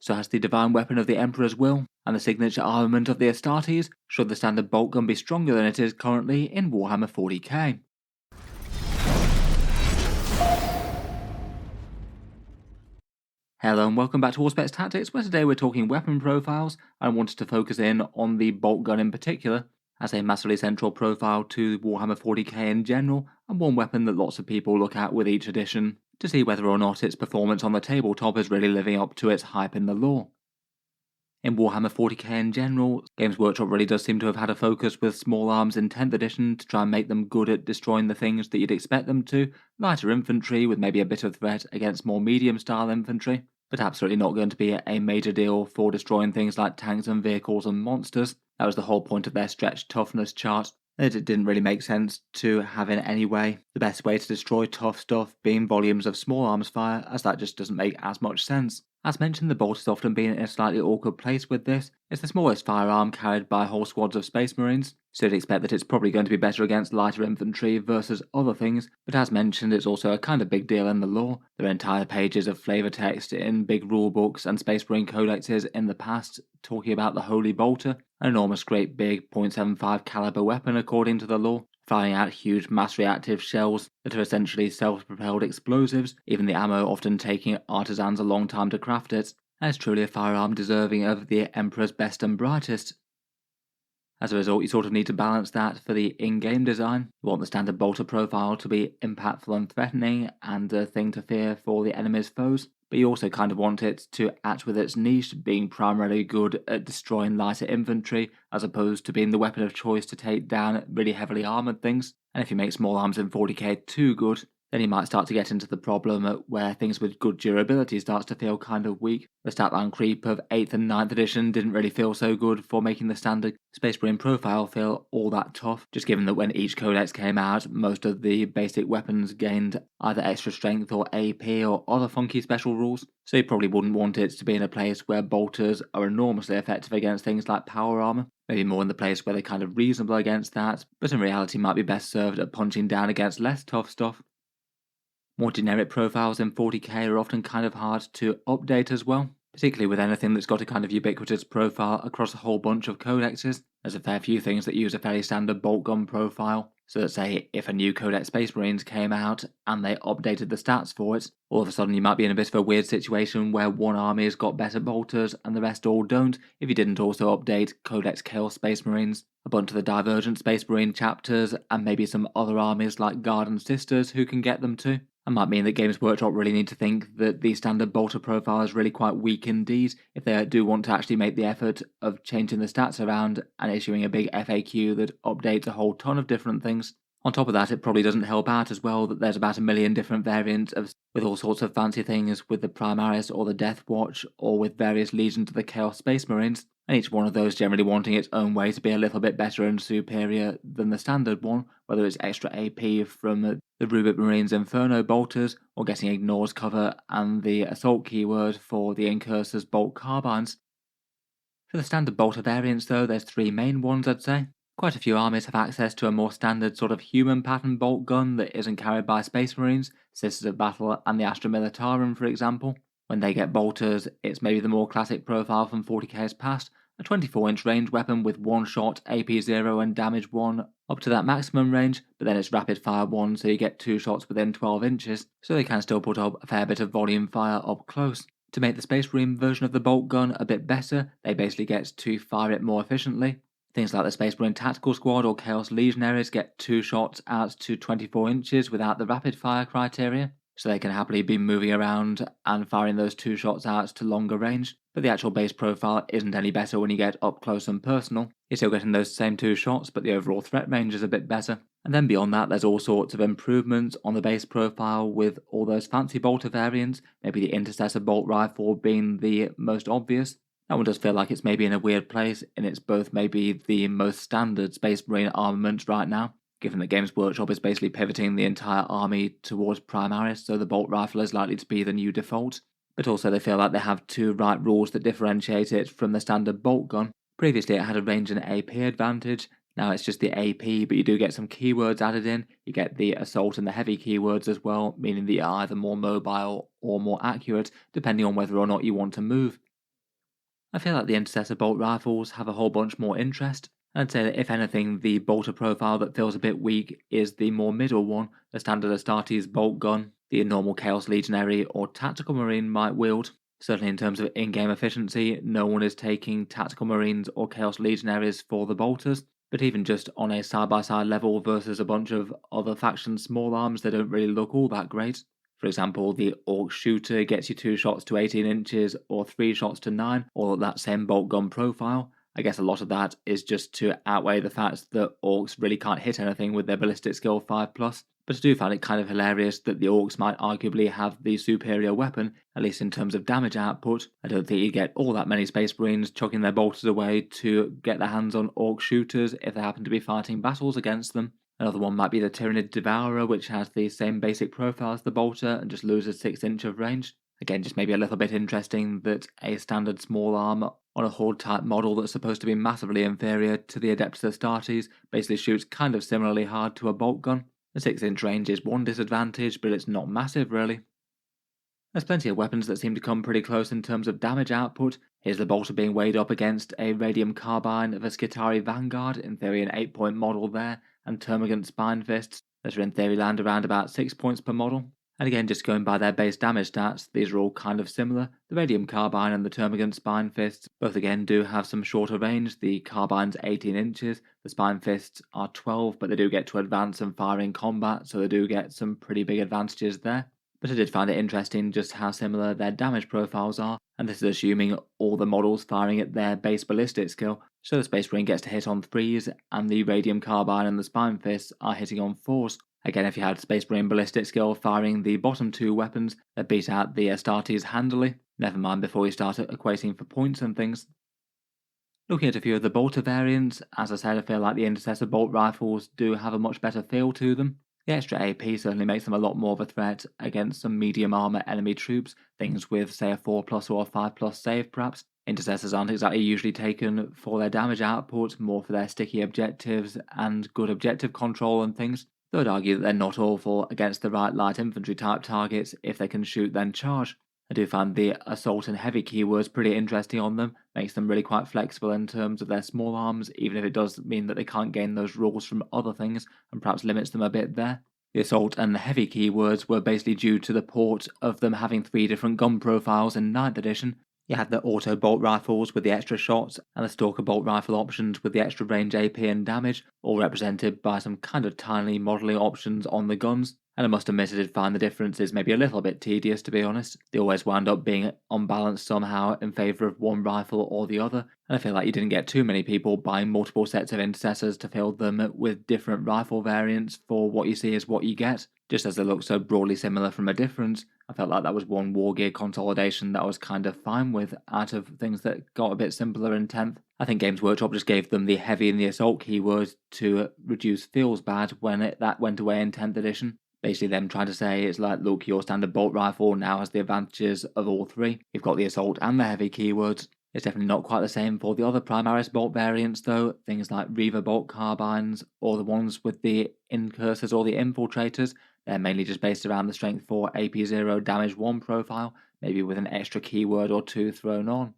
So has the divine weapon of the Emperor's will and the signature armament of the Astartes? Should the standard bolt gun be stronger than it is currently in Warhammer 40K? Hello and welcome back to Auspex Tactics, where today we're talking weapon profiles. I wanted to focus in on the bolt gun in particular, as a massively central profile to Warhammer 40k in general, and one weapon that lots of people look at with each edition to see whether or not its performance on the tabletop is really living up to its hype in the lore. In Warhammer 40k in general, Games Workshop really does seem to have had a focus with small arms in 10th edition to try and make them good at destroying the things that you'd expect them to, lighter infantry with maybe a bit of threat against more medium style infantry, but absolutely not going to be a major deal for destroying things like tanks and vehicles and monsters. That was the whole point of their stretched toughness chart. It didn't really make sense to have in any way the best way to destroy tough stuff being volumes of small arms fire, as that just doesn't make as much sense. As mentioned, the bolt has often been in a slightly awkward place with this. It's the smallest firearm carried by whole squads of Space Marines, so you'd expect that it's probably going to be better against lighter infantry versus other things, but as mentioned, it's also a kind of big deal in the lore. There are entire pages of flavor text in big rulebooks and Space Marine codexes in the past talking about the Holy Bolter, an enormous great big .75 caliber weapon according to the lore, firing out huge mass reactive shells that are essentially self-propelled explosives, even the ammo often taking artisans a long time to craft it, and it's truly a firearm deserving of the Emperor's best and brightest. As a result, you sort of need to balance that for the in-game design. You want the standard bolter profile to be impactful and threatening and a thing to fear for the enemy's foes, but you also kind of want it to act with its niche, being primarily good at destroying lighter infantry, as opposed to being the weapon of choice to take down really heavily armoured things. And if you make small arms in 40k too good, then you might start to get into the problem where things with good durability starts to feel kind of weak. The statline creep of 8th and 9th edition didn't really feel so good for making the standard Space Marine profile feel all that tough, just given that when each codex came out, most of the basic weapons gained either extra strength or AP or other funky special rules, so you probably wouldn't want it to be in a place where bolters are enormously effective against things like power armor. Maybe more in the place where they're kind of reasonable against that, but in reality might be best served at punching down against less tough stuff. More generic profiles in 40k are often kind of hard to update as well, particularly with anything that's got a kind of ubiquitous profile across a whole bunch of codexes. There's a fair few things that use a fairly standard bolt gun profile, so that say if a new Codex Space Marines came out and they updated the stats for it, all of a sudden you might be in a bit of a weird situation where one army has got better bolters and the rest all don't if you didn't also update Codex Chaos Space Marines, a bunch of the Divergent Space Marine chapters, and maybe some other armies like Guard and Sisters who can get them too. That might mean that Games Workshop really need to think that the standard bolter profile is really quite weak indeed if they do want to actually make the effort of changing the stats around and issuing a big FAQ that updates a whole ton of different things. On top of that, it probably doesn't help out as well that there's about a million different variants with all sorts of fancy things with the Primaris or the Death Watch or with various legions of the Chaos Space Marines, and each one of those generally wanting its own way to be a little bit better and superior than the standard one, whether it's extra AP from the Rubik Marines Inferno bolters, or getting Ignore's cover and the assault keyword for the Incursor's bolt carbines. For the standard bolter variants though, there's three main ones I'd say. Quite a few armies have access to a more standard sort of human pattern bolt gun that isn't carried by Space Marines, Sisters of Battle and the Astra Militarum for example. When they get bolters, it's maybe the more classic profile from 40k's past, a 24-inch range weapon with one shot, AP 0 and damage 1 up to that maximum range, but then it's rapid fire 1 so you get 2 shots within 12 inches, so they can still put up a fair bit of volume fire up close. To make the Space Marine version of the bolt gun a bit better, they basically get to fire it more efficiently. Things like the Space Marine Tactical Squad or Chaos Legionaries get 2 shots out to 24 inches without the rapid fire criteria, so they can happily be moving around and firing those 2 shots out to longer range, but the actual base profile isn't any better when you get up close and personal. You're still getting those same 2 shots, but the overall threat range is a bit better. And then beyond that, there's all sorts of improvements on the base profile with all those fancy bolter variants, maybe the Intercessor bolt rifle being the most obvious. That one does feel like it's maybe in a weird place, and it's both maybe the most standard Space Marine armament right now, given that Games Workshop is basically pivoting the entire army towards Primaris, so the bolt rifle is likely to be the new default. But also they feel like they have 2 right rules that differentiate it from the standard bolt gun. Previously it had a range and AP advantage, now it's just the AP, but you do get some keywords added in. You get the assault and the heavy keywords as well, meaning that you're either more mobile or more accurate, depending on whether or not you want to move. I feel like the intercessor bolt rifles have a whole bunch more interest. I'd say that if anything, the bolter profile that feels a bit weak is the more middle one, the standard Astartes bolt gun, the normal Chaos Legionary or Tactical Marine might wield. Certainly in terms of in-game efficiency, no one is taking Tactical Marines or Chaos Legionaries for the bolters, but even just on a side-by-side level versus a bunch of other faction small arms, they don't really look all that great. For example, the Orc Shooter gets you 2 shots to 18 inches or 3 shots to 9, all at that same bolt gun profile. I guess a lot of that is just to outweigh the fact that Orcs really can't hit anything with their ballistic skill 5+. But I do find it kind of hilarious that the Orcs might arguably have the superior weapon, at least in terms of damage output. I don't think you get all that many Space Marines chucking their bolters away to get their hands on Orc Shooters if they happen to be fighting battles against them. Another one might be the Tyranid Devourer, which has the same basic profile as the bolter and just loses 6 inch of range. Again, just maybe a little bit interesting that a standard small arm on a Horde type model that's supposed to be massively inferior to the Adeptus Astartes basically shoots kind of similarly hard to a bolt gun. The 6 inch range is one disadvantage, but it's not massive really. There's plenty of weapons that seem to come pretty close in terms of damage output. Here's the bolter being weighed up against a Radium Carbine of a Skitarii Vanguard, in theory an 8-point model there, and Termagant Spine Fists that are in theory land around about 6 points per model. And again, just going by their base damage stats, these are all kind of similar. The Radium Carbine and the Termagant Spine Fists both again do have some shorter range. The Carbine's 18 inches, the Spine Fists are 12, but they do get to advance and fire in combat, so they do get some pretty big advantages there. But I did find it interesting just how similar their damage profiles are, and this is assuming all the models firing at their base ballistic skill, so the Space Marine gets to hit on 3s, and the Radium Carbine and the Spine Fists are hitting on 4s. Again, if you had Space Marine ballistic skill firing the bottom 2 weapons, that beat out the Astartes handily, never mind before you start equating for points and things. Looking at a few of the bolter variants, as I said, I feel like the intercessor bolt rifles do have a much better feel to them. The extra AP certainly makes them a lot more of a threat against some medium armor enemy troops, things with say a 4+ or a 5+ save perhaps. Intercessors aren't exactly usually taken for their damage output, more for their sticky objectives and good objective control and things, though I'd argue that they're not awful against the right light infantry type targets if they can shoot then charge. I do find the assault and heavy keywords pretty interesting on them, makes them really quite flexible in terms of their small arms, even if it does mean that they can't gain those rules from other things and perhaps limits them a bit there. The assault and the heavy keywords were basically due to the port of them having 3 different gun profiles in 9th edition. You had the auto bolt rifles with the extra shots and the stalker bolt rifle options with the extra range AP and damage, all represented by some kind of tiny modelling options on the guns. And I must admit I did find the differences maybe a little bit tedious, to be honest. They always wound up being unbalanced somehow in favour of one rifle or the other, and I feel like you didn't get too many people buying multiple sets of intercessors to fill them with different rifle variants for what you see is what you get. Just as they look so broadly similar from a difference, I felt like that was one wargear consolidation that I was kind of fine with out of things that got a bit simpler in 10th. I think Games Workshop just gave them the heavy and the assault keywords to reduce feels bad when that went away in 10th edition. Basically them trying to say it's like, look, your standard bolt rifle now has the advantages of all 3. You've got the assault and the heavy keywords. It's definitely not quite the same for the other Primaris bolt variants though, things like Reaver bolt carbines or the ones with the incursors or the infiltrators. They're mainly just based around the strength 4 AP0 damage 1 profile, maybe with an extra keyword or 2 thrown on.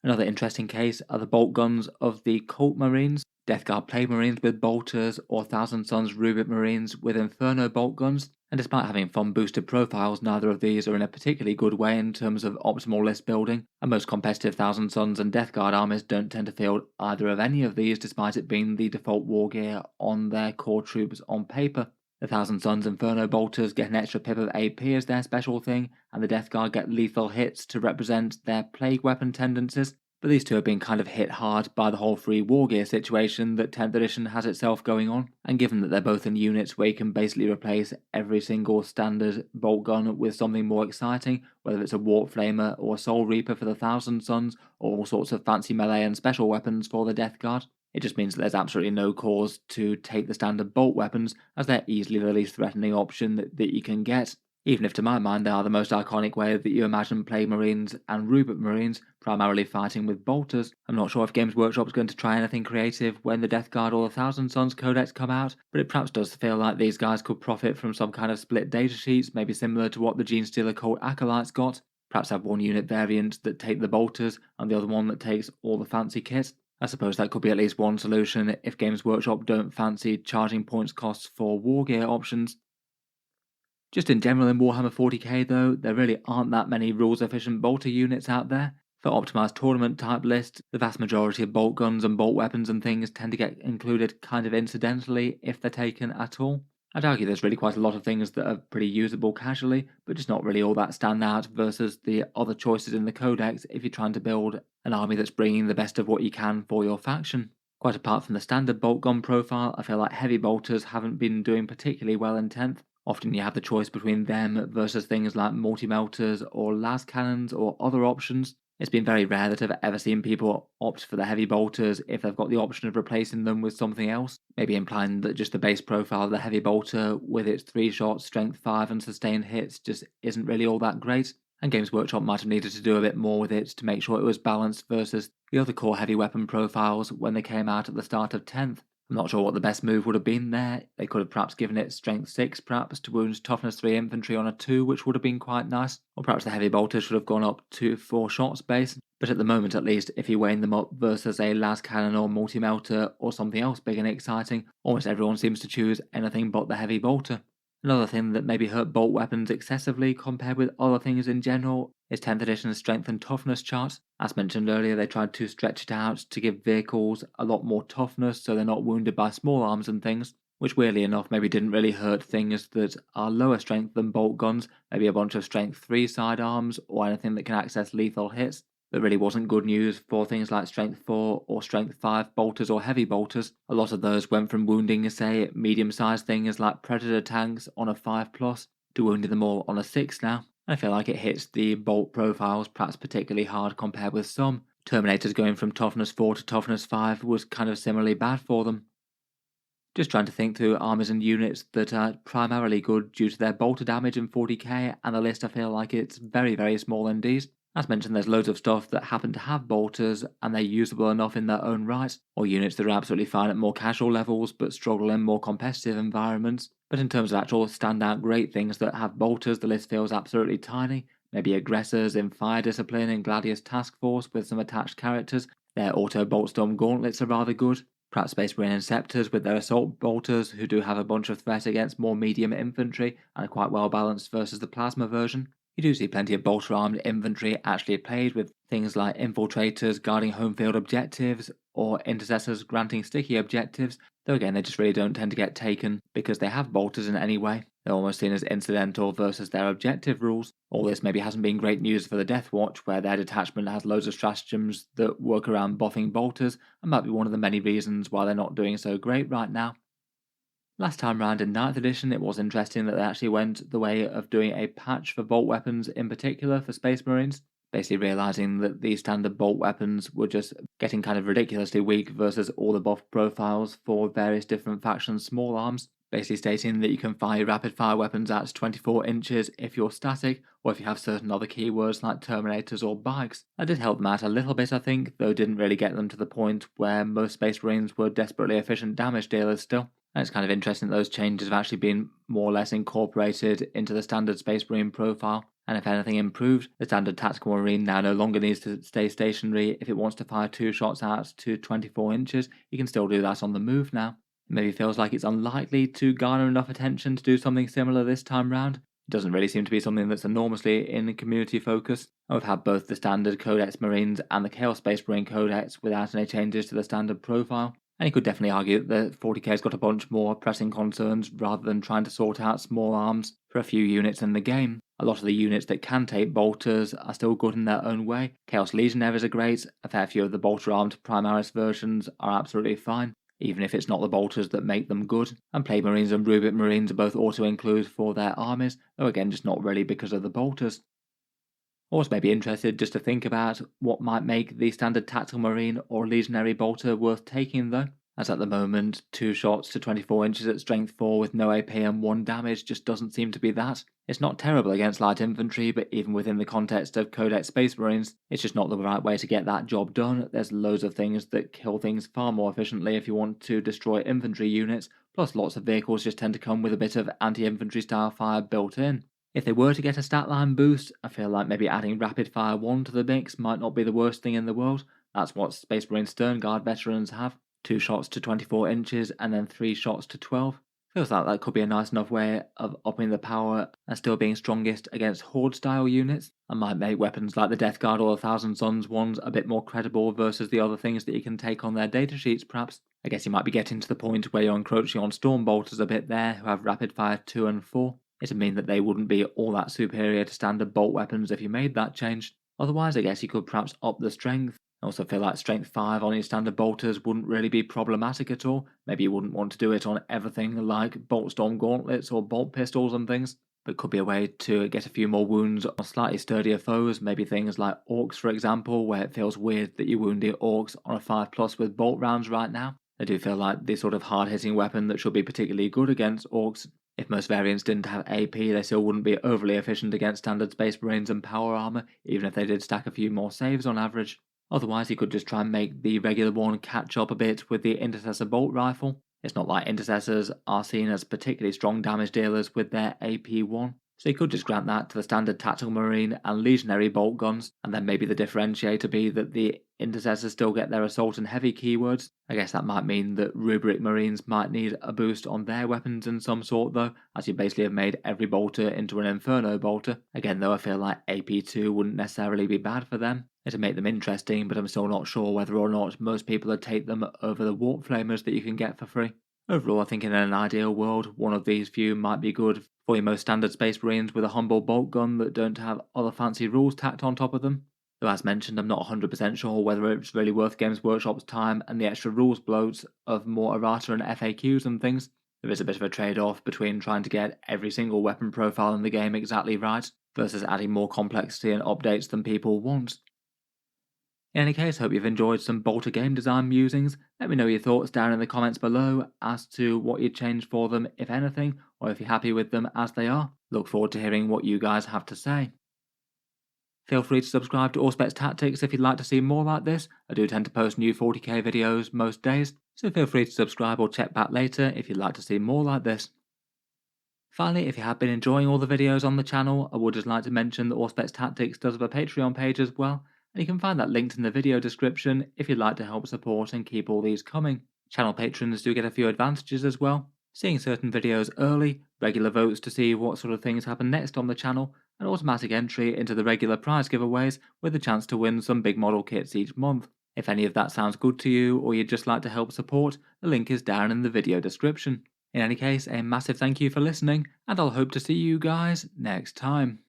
Another interesting case are the bolt guns of the Cult Marines, Death Guard Plague Marines with bolters, or Thousand Sons Rubik Marines with Inferno bolt guns, and despite having fun boosted profiles, neither of these are in a particularly good way in terms of optimal list building, and most competitive Thousand Sons and Death Guard armies don't tend to field either of any of these despite it being the default war gear on their core troops on paper. The Thousand Sons Inferno Bolters get an extra pip of AP as their special thing, and the Death Guard get lethal hits to represent their plague weapon tendencies, but these two have been kind of hit hard by the whole free war gear situation that 10th edition has itself going on, and given that they're both in units where you can basically replace every single standard bolt gun with something more exciting, whether it's a Warp Flamer or a Soul Reaper for the Thousand Sons, or all sorts of fancy melee and special weapons for the Death Guard, it just means that there's absolutely no cause to take the standard bolt weapons, as they're easily the least threatening option that you can get, even if to my mind they are the most iconic way that you imagine Plague Marines and Rubik Marines primarily fighting with bolters. I'm not sure if Games Workshop's going to try anything creative when the Death Guard or the Thousand Sons Codex come out, but it perhaps does feel like these guys could profit from some kind of split datasheets, maybe similar to what the Genestealer Cult Acolytes got. Perhaps have one unit variant that take the bolters and the other one that takes all the fancy kits. I suppose that could be at least one solution if Games Workshop don't fancy charging points costs for war gear options. Just in general in Warhammer 40k though, there really aren't that many rules efficient bolter units out there. For optimised tournament type lists, the vast majority of bolt guns and bolt weapons and things tend to get included kind of incidentally if they're taken at all. I'd argue there's really quite a lot of things that are pretty usable casually, but just not really all that stand out versus the other choices in the codex if you're trying to build an army that's bringing the best of what you can for your faction. Quite apart from the standard bolt gun profile, I feel like heavy bolters haven't been doing particularly well in 10th. Often you have the choice between them versus things like multi-melters or las cannons or other options. It's been very rare that I've ever seen people opt for the heavy bolters if they've got the option of replacing them with something else, maybe implying that just the base profile of the heavy bolter with its 3 shots, strength 5 and sustained hits just isn't really all that great, and Games Workshop might have needed to do a bit more with it to make sure it was balanced versus the other core heavy weapon profiles when they came out at the start of 10th. I'm not sure what the best move would have been there. They could have perhaps given it strength 6 perhaps to wound toughness 3 infantry on a 2, which would have been quite nice. Or perhaps the heavy bolter should have gone up to 4 shots base. But at the moment at least, if you're weighing them up versus a las cannon or multi-melter or something else big and exciting, almost everyone seems to choose anything but the heavy bolter. Another thing that maybe hurt bolt weapons excessively compared with other things in general is 10th edition's strength and toughness chart. As mentioned earlier, they tried to stretch it out to give vehicles a lot more toughness so they're not wounded by small arms and things, which weirdly enough maybe didn't really hurt things that are lower strength than bolt guns, maybe a bunch of strength 3 sidearms or anything that can access lethal hits. That really wasn't good news for things like strength 4 or strength 5 bolters or heavy bolters. A lot of those went from wounding, say, medium-sized things like predator tanks on a 5+ to wounding them all on a 6 now. I feel like it hits the bolt profiles perhaps particularly hard compared with some. Terminators going from toughness 4 to toughness 5 was kind of similarly bad for them. Just trying to think through armies and units that are primarily good due to their bolter damage in 40k, and the list I feel like it's very, very small indeed. As mentioned, there's loads of stuff that happen to have bolters and they're usable enough in their own right, or units that are absolutely fine at more casual levels but struggle in more competitive environments. But in terms of actual standout great things that have bolters, the list feels absolutely tiny. Maybe aggressors in Fire Discipline and Gladius Task Force with some attached characters. Their auto Boltstorm gauntlets are rather good. Perhaps Space Marine Inceptors with their assault bolters who do have a bunch of threat against more medium infantry and are quite well balanced versus the plasma version. You do see plenty of bolter-armed infantry actually played with things like infiltrators guarding home field objectives or intercessors granting sticky objectives, though again they just really don't tend to get taken because they have bolters in any way. They're almost seen as incidental versus their objective rules. All this maybe hasn't been great news for the Death Watch, where their detachment has loads of stratagems that work around buffing bolters and might be one of the many reasons why they're not doing so great right now. Last time round in 9th edition, it was interesting that they actually went the way of doing a patch for bolt weapons in particular for Space Marines, basically realising that the standard bolt weapons were just getting kind of ridiculously weak versus all the buff profiles for various different factions' small arms, basically stating that you can fire rapid fire weapons at 24 inches if you're static, or if you have certain other keywords like Terminators or bikes. That did help them out a little bit, I think, though didn't really get them to the point where most Space Marines were desperately efficient damage dealers still. And it's kind of interesting that those changes have actually been more or less incorporated into the standard Space Marine profile, and if anything improved, the standard Tactical Marine now no longer needs to stay stationary. If it wants to fire 2 shots out to 24 inches, you can still do that on the move now. It maybe feels like it's unlikely to garner enough attention to do something similar this time round. It doesn't really seem to be something that's enormously in community focus. And we've had both the standard Codex Marines and the Chaos Space Marine Codex without any changes to the standard profile. And you could definitely argue that 40k's got a bunch more pressing concerns rather than trying to sort out small arms for a few units in the game. A lot of the units that can take bolters are still good in their own way. Chaos Legionaries are great, a fair few of the bolter-armed Primaris versions are absolutely fine, even if it's not the bolters that make them good. And Plague Marines and Rubik Marines are both auto-include for their armies, though again just not really because of the bolters. Also may be interested just to think about what might make the standard Tactical Marine or Legionary bolter worth taking though, as at the moment 2 shots to 24 inches at strength 4 with no AP and 1 damage just doesn't seem to be that. It's not terrible against light infantry, but even within the context of Codex Space Marines, it's just not the right way to get that job done. There's loads of things that kill things far more efficiently if you want to destroy infantry units, plus lots of vehicles just tend to come with a bit of anti-infantry style fire built in. If they were to get a stat line boost, I feel like maybe adding Rapid Fire 1 to the mix might not be the worst thing in the world. That's what Space Marine Stern Guard veterans have. 2 shots to 24 inches and then 3 shots to 12. Feels like that could be a nice enough way of upping the power and still being strongest against Horde style units, and might make weapons like the Death Guard or the Thousand Suns ones a bit more credible versus the other things that you can take on their datasheets perhaps. I guess you might be getting to the point where you're encroaching on Storm Bolters a bit there, who have Rapid Fire 2 and 4. It'd mean that they wouldn't be all that superior to standard bolt weapons if you made that change. Otherwise, I guess you could perhaps up the strength. I also feel like strength 5 on your standard bolters wouldn't really be problematic at all. Maybe you wouldn't want to do it on everything like bolt storm gauntlets or bolt pistols and things, but could be a way to get a few more wounds on slightly sturdier foes, maybe things like orcs for example, where it feels weird that you wound your orcs on a 5+ with bolt rounds right now. I do feel like the sort of hard-hitting weapon that should be particularly good against orcs. If most variants didn't have AP, they still wouldn't be overly efficient against standard Space Marines and power armor, even if they did stack a few more saves on average. Otherwise, you could just try and make the regular one catch up a bit with the Intercessor Bolt Rifle. It's not like Intercessors are seen as particularly strong damage dealers with their AP1, so you could just grant that to the standard Tactical Marine and Legionary Bolt Guns, and then maybe the differentiator be that the Intercessors still get their Assault and Heavy keywords. I guess that might mean that Rubric Marines might need a boost on their weapons in some sort though, as you basically have made every bolter into an Inferno bolter. Again though, I feel like AP2 wouldn't necessarily be bad for them. It'd make them interesting, but I'm still not sure whether or not most people would take them over the Warp Flamers that you can get for free. Overall, I think in an ideal world, one of these few might be good for your most standard Space Marines with a humble bolt gun that don't have other fancy rules tacked on top of them. Though as mentioned, I'm not 100% sure whether it's really worth Games Workshop's time and the extra rules bloats of more errata and FAQs and things. There is a bit of a trade-off between trying to get every single weapon profile in the game exactly right, versus adding more complexity and updates than people want. In any case, hope you've enjoyed some bolter game design musings. Let me know your thoughts down in the comments below as to what you'd change for them, if anything, or if you're happy with them as they are. Look forward to hearing what you guys have to say. Feel free to subscribe to Auspex Tactics if you'd like to see more like this. I do tend to post new 40k videos most days, so feel free to subscribe or check back later if you'd like to see more like this. Finally, if you have been enjoying all the videos on the channel, I would just like to mention that Auspex Tactics does have a Patreon page as well, and you can find that linked in the video description if you'd like to help support and keep all these coming. Channel patrons do get a few advantages as well, seeing certain videos early, regular votes to see what sort of things happen next on the channel, and automatic entry into the regular prize giveaways with a chance to win some big model kits each month. If any of that sounds good to you or you'd just like to help support, the link is down in the video description. In any case, a massive thank you for listening, and I'll hope to see you guys next time.